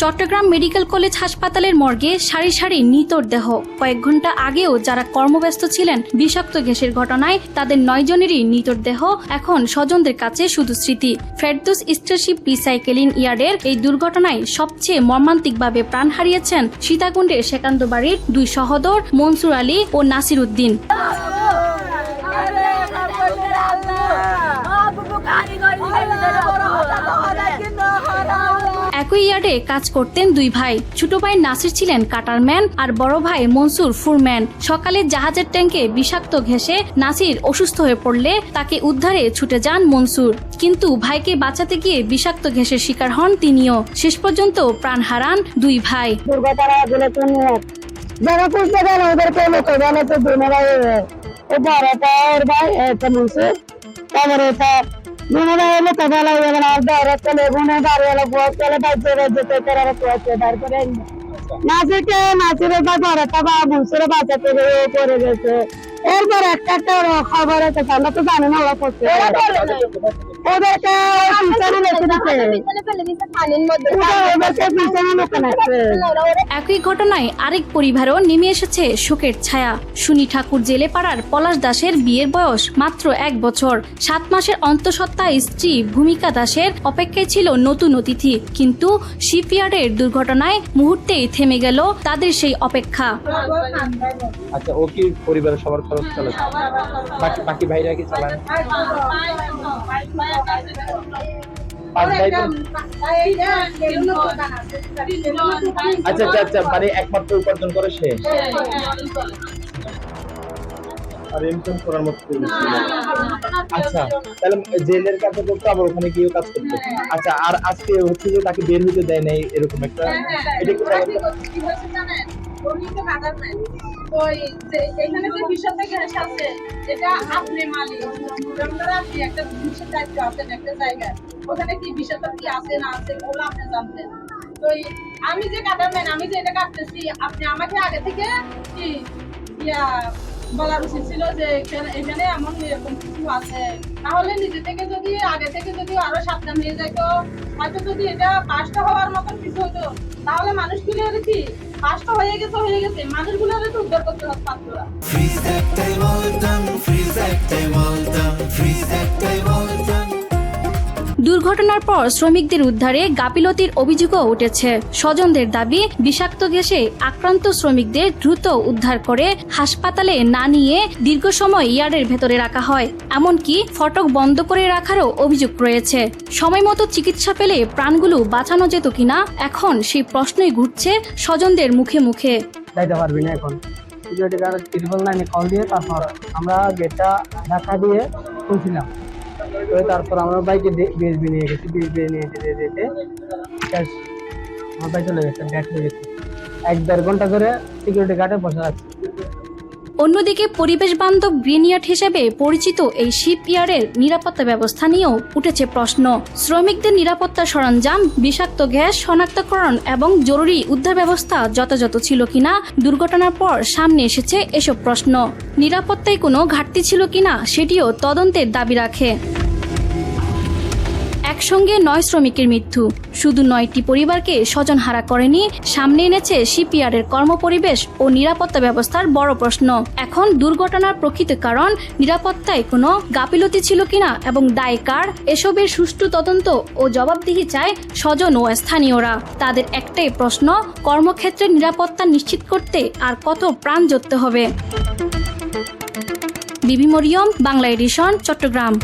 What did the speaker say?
Chittagong medical college হাসপাতালের মর্গে সারি সারি নিতর দেহ। কয়েক ঘন্টা আগেও যারা কর্মব্যস্ত ছিলেন বিষাক্ত গ্যাসের ঘটনায় তাদের 9 জনেরই নিতর দেহ এখন স্বজনদের কাছে শুধু স্মৃতি। ফেরদৌস স্টারশিপ রিসাইকেলিং ইয়ার্ডের এই দুর্ঘটনায় সবচেয়ে মর্মান্তিকভাবে প্রাণ হারিয়েছেন সীতাকুণ্ডের সেকান্দ বাড়ির 2 সহোদর মনসুর আলী ও নাসির উদ্দিন। একই ইয়ার্ডে কাজ করতেন 2 ভাই। ছোট ভাই নাসির ছিলেন কাটারম্যান আর বড় ভাই মনসুর ফুরম্যান। সকালে জাহাজের ট্যাঙ্কে বিষাক্ত ঘেঁষে নাসির অসুস্থ হয়ে পড়লে তাকে উদ্ধারে ছুটে যান মনসুর, কিন্তু ভাইকে বাঁচাতে গিয়ে বিষাক্ত ঘেঁষের শিকার হন তিনিও। শেষ পর্যন্ত প্রাণ হারান 2 ভাই। নাসিরের বাচ্চাতে পড়ে গেছে। এরপর একটা খবর আছে, আমরা তো জানি না ওরা করছে একই ঘটনায় আরেক পরিবারও নেমে এসেছে শোকের ছায়া। সুনি ঠাকুর জেলে পাড়ার পলাশ দাসের বিয়ের বয়স মাত্র 1 বছর। 7 মাসের অন্তঃসত্ত্বা স্ত্রী ভূমিকা দাসের অপেক্ষায় ছিল নতুন অতিথি, কিন্তু শিপইয়ার্ডের দুর্ঘটনায় মুহূর্তেই থেমে গেল তাদের সেই অপেক্ষা। আচ্ছা, ও কি পরিবারের সবার খরচ চালায়? বাকি ভাইরা কি চালায়? আচ্ছা আচ্ছা আচ্ছা, মানে একমাত্র উপার্জন করে সে, আর ইনকাম করার মতো। আচ্ছা, তাহলে জেলের কাছে করতো, আবার ওখানে গিয়েও কাজ করতো। আচ্ছা, আর আজকে হচ্ছে যে তাকে বের হইতে দেয় নাই, এরকম একটা, এটা কি জানেন? এখানে যে বিষয়টা গ্যাস আছে, এটা আপনি মালিক, আপনি একটা জিনিসের দায়িত্ব আছেন একটা জায়গায়, ওখানে কি বিষয়টা কি আছে না আছে ওগুলো আপনি জানতেন। তো আমি যে কাটাবেন, আমি যে এটা কাটতেছি, আপনি আমাকে আগে থেকে কি বলার উচিত ছিল যে এখানে এমন এরকম কিছু আছে, তাহলে নিজে থেকে যদি আগে থেকে যদি আরো সাবধান হয়ে যাইতো, হয়তো যদি এটা পাঁচটা হওয়ার মতন কিছু হতো, তাহলে মানুষগুলো কি পাঁচটা হয়ে গেছে মানুষগুলো উদ্ধার করতে পারতো না। দুর্ঘটনার পর শ্রমিকদের উদ্ধারে গাফিলতির অভিযোগও উঠেছে। স্বজনদের দাবি, বিষাক্ত গ্যাসে আক্রান্ত শ্রমিকদের দ্রুত উদ্ধার করে হাসপাতালে না নিয়ে দীর্ঘ সময় ইয়ার্ডের ভেতরে রাখা হয়। এমনকি ফটক বন্ধ করে রাখারও অভিযোগ রয়েছে। সময় মতো চিকিৎসা পেলে প্রাণগুলো বাঁচানো যেত কিনা, এখন সেই প্রশ্নই ঘুরছে স্বজনদের মুখে মুখে। যাইতে পারবি না এখন, সিকিউরিটি গার্ড ত্রিপল 9 কল দিয়ে তারপর আমরা গেটটা ঢাকা দিয়ে খুলছিলাম। তারপর আমরা বাইকে বিএসবি নিয়ে গেছি, বিএসবি নিয়ে যেতে আমার বাইক চলে গেছে, ব্যাগ হয়ে গেছে। 1-1.5 ঘন্টা ধরে সিকিউরিটি গার্ডে বসে আছে। অন্যদিকে পরিবেশ বান্ধব গ্রিনইয়ার্ড হিসেবে পরিচিত এই শিপইয়ার্ডের নিরাপত্তা ব্যবস্থা নিয়েও উঠেছে প্রশ্ন। শ্রমিকদের নিরাপত্তা সরঞ্জাম, বিষাক্ত গ্যাস শনাক্তকরণ এবং জরুরি উদ্ধার ব্যবস্থা যথাযথ ছিল কিনা, দুর্ঘটনার পর সামনে এসেছে এসব প্রশ্ন। নিরাপত্তায় কোনো ঘাটতি ছিল কিনা সেটিও তদন্তের দাবি রাখে। একসঙ্গে 9 শ্রমিকের মৃত্যু শুধু 9টি পরিবারকে স্বজনহারা করেনি, সামনে এনেছে শিপইয়ার্ডের কর্মপরিবেশ ও নিরাপত্তা ব্যবস্থার বড় প্রশ্ন। এখন দুর্ঘটনার প্রকৃত কারণ, নিরাপত্তায় কোনো গাফিলতি ছিল কিনা এবং দায় কার, এসবের সুষ্ঠু তদন্ত ও জবাবদিহি চায় স্বজন ও স্থানীয়রা। তাদের একটাই প্রশ্ন, কর্মক্ষেত্রের নিরাপত্তা নিশ্চিত করতে আর কত প্রাণ যত্তে হবে। বিবি মরিয়ম, বাংলা এডিশন, চট্টগ্রাম।